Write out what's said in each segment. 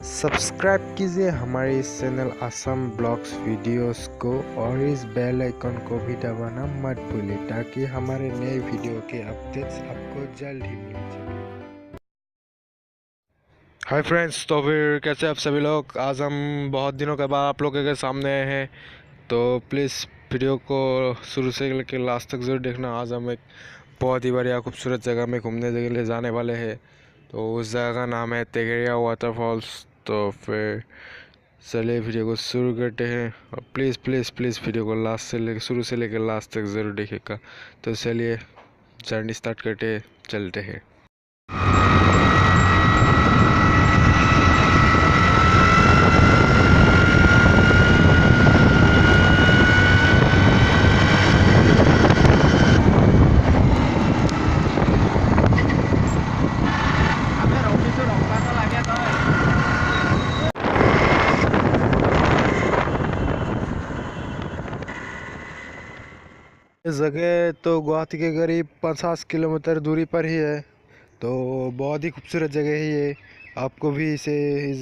Subscribe कीजिए हमारे इस चैनल असम ब्लॉग्स वीडियोस को और इस बेल आइकन को भी दबाना मत भूलिए ताकि हमारे नए वीडियो के अपडेट्स आपको जल्द ही मिल जाए। हाय फ्रेंड्स, तो फिर कैसे आप सभी लोग। आज हम बहुत दिनों के बाद आप लोगों के सामने आए हैं, तो प्लीज़ वीडियो को शुरू से लेकर लास्ट तक ज़रूर देखना। आज हम एक बहुत ही बढ़िया खूबसूरत जगह में घूमने के लिए जाने वाले हैं। तो उस जगह का नाम है तेगरिया वाटरफॉल्स। तो फिर चलिए वीडियो को शुरू करते हैं और प्लीज़ प्लीज़ प्लीज़ वीडियो को लास्ट से लेकर शुरू से लेकर लास्ट तक ज़रूर देखिएगा। तो चलिए जर्नी स्टार्ट करते चलते हैं। इस जगह तो गुवाहाटी के करीब 50 किलोमीटर दूरी पर ही है। तो बहुत ही खूबसूरत जगह है ये। आपको भी इस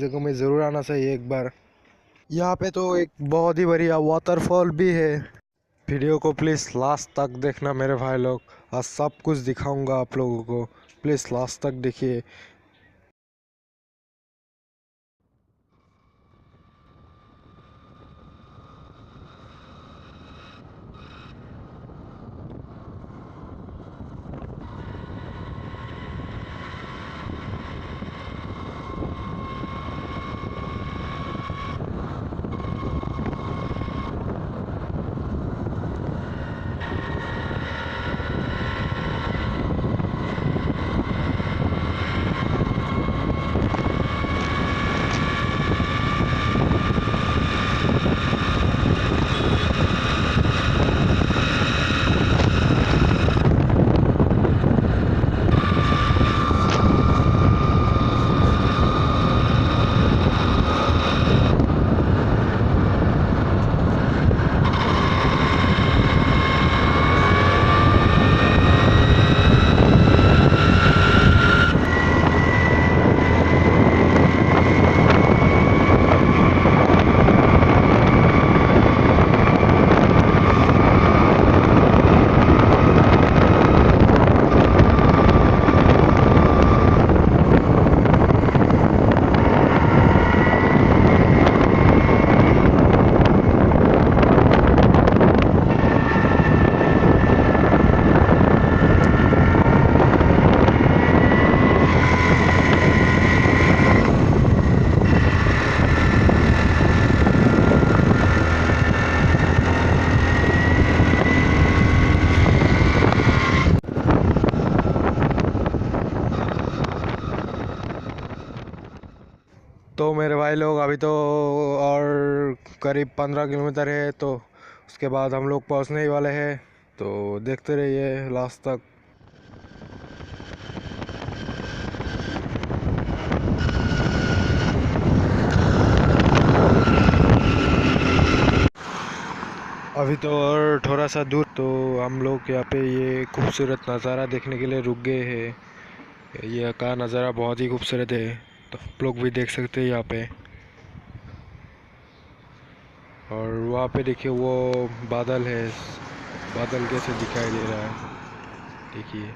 जगह में ज़रूर आना चाहिए एक बार। यहाँ पे तो एक बहुत ही बढ़िया वाटरफॉल भी है। वीडियो को प्लीज़ लास्ट तक देखना मेरे भाई लोग। आज सब कुछ दिखाऊंगा आप लोगों को, प्लीज़ लास्ट तक देखिए। तो मेरे भाई लोग अभी तो और करीब 15 किलोमीटर है, तो उसके बाद हम लोग पहुंचने ही वाले हैं। तो देखते रहिए लास्ट तक। अभी तो और थोड़ा सा दूर तो हम लोग यहाँ पे ये खूबसूरत नज़ारा देखने के लिए रुक गए हैं। ये का नज़ारा बहुत ही खूबसूरत है, तो आप लोग भी देख सकते हैं यहाँ पे। और वहाँ पे देखिए वो बादल है, बादल कैसे दिखाई दे रहा है, देखिए।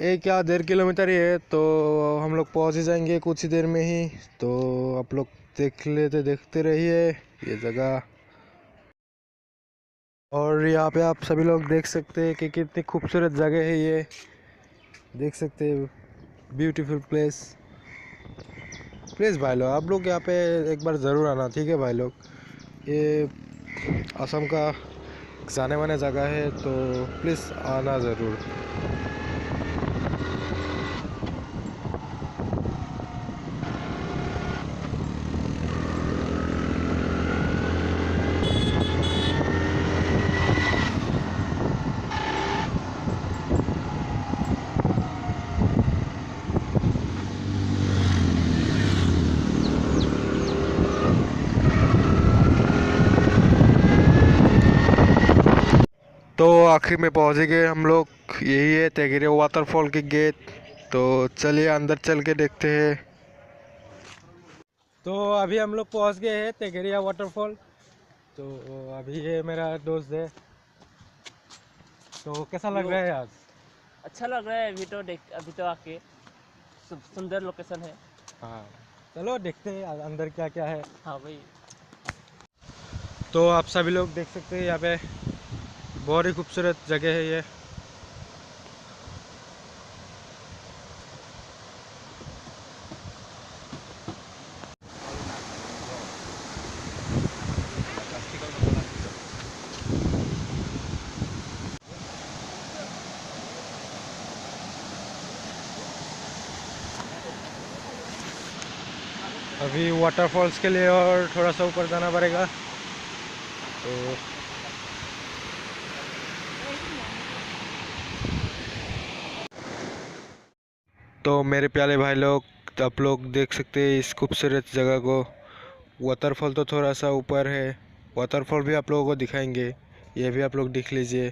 एक या 1.5 किलोमीटर ही है, तो हम लोग पहुंच ही जाएंगे कुछ ही देर में ही। तो आप लोग देखते रहिए ये जगह। और यहाँ पे आप सभी लोग देख सकते हैं कि कितनी खूबसूरत जगह है ये। देख सकते हैं, ब्यूटीफुल प्लेस। प्लीज़ भाई लोग, आप लोग यहाँ पे एक बार ज़रूर आना, ठीक है भाई लोग। ये असम का जाने माने जगह है, तो प्लीज़ आना ज़रूर। तो आखिर में पहुंच गए हम लोग। यही है तेगेरिया वाटरफॉल की गेट। तो चलिए अंदर चल के देखते हैं। तो अभी हम लोग पहुंच गए हैं तेगेरिया वाटरफॉल। तो अभी ये मेरा दोस्त है। तो कैसा लग रहा है आज? अच्छा लग रहा है। अभी तो आके सुंदर लोकेशन है। हाँ, चलो देखते हैं अंदर क्या क्या है। हाँ भाई। तो आप सभी लोग देख सकते हैं, यहाँ पे बहुत ही खूबसूरत जगह है ये। अभी वाटरफॉल्स के लिए और थोड़ा सा ऊपर जाना पड़ेगा। तो मेरे प्यारे भाई लोग, आप लोग देख सकते हैं इस खूबसूरत जगह को। वाटरफॉल तो थोड़ा सा ऊपर है, वाटरफॉल भी आप लोगों को दिखाएंगे। ये भी आप लोग देख लीजिए,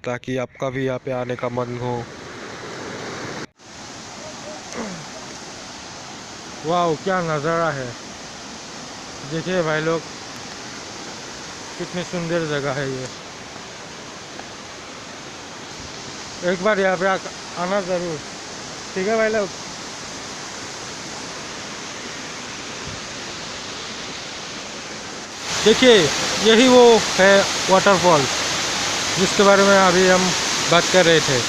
ताकि आपका भी यहाँ पे आने का मन हो। वाह, क्या नज़ारा है! देखिए भाई लोग, कितनी सुंदर जगह है ये। एक बार यहाँ पे आना ज़रूर, ठीक है भाई लोग। देखिए, यही वो है वाटरफॉल जिसके बारे में अभी हम बात कर रहे थे।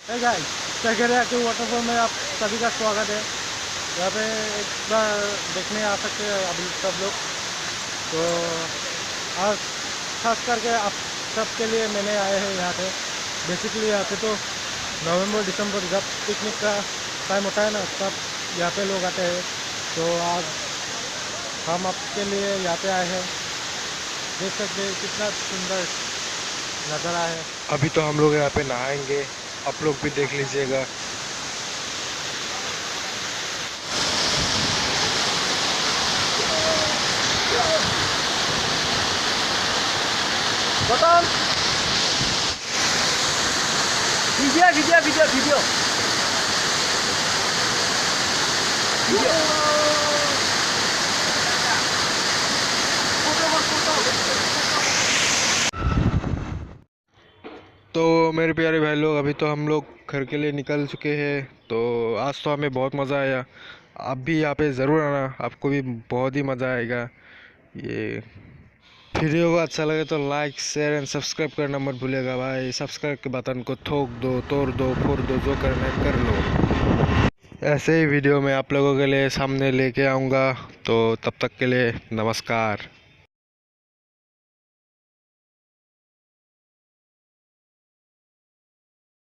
हे गाइस, तेगेरिया के वाटरफॉल में आप सभी का स्वागत है। यहाँ पे एक बार देखने आ सकते हैं अभी सब लोग। तो आज खास करके आप सबके लिए मैंने आए हैं यहाँ पे। बेसिकली यहाँ पे तो नवंबर दिसंबर जब पिकनिक का टाइम होता है ना, तब यहाँ पे लोग आते हैं। तो आज हम आपके लिए यहाँ पे आए हैं। देख सकते हैं कितना सुंदर नज़ारा है। अभी तो हम लोग यहाँ पे नहाएंगे, आप लोग भी देख लीजिएगा। बताओ। Video video video video video. तो मेरे प्यारे भाई लोग, अभी तो हम लोग घर के लिए निकल चुके हैं। तो आज तो हमें बहुत मज़ा आया। आप भी यहाँ पे ज़रूर आना, आपको भी बहुत ही मज़ा आएगा। ये वीडियो को अच्छा लगे तो लाइक शेयर एंड सब्सक्राइब करना मत भूलिएगा भाई। सब्सक्राइब के बटन को ठोक दो, तोड़ दो, फोड़ दो, जो करना है कर लो। ऐसे ही वीडियो मैं आप लोगों के लिए सामने लेके आऊँगा। तो तब तक के लिए नमस्कार।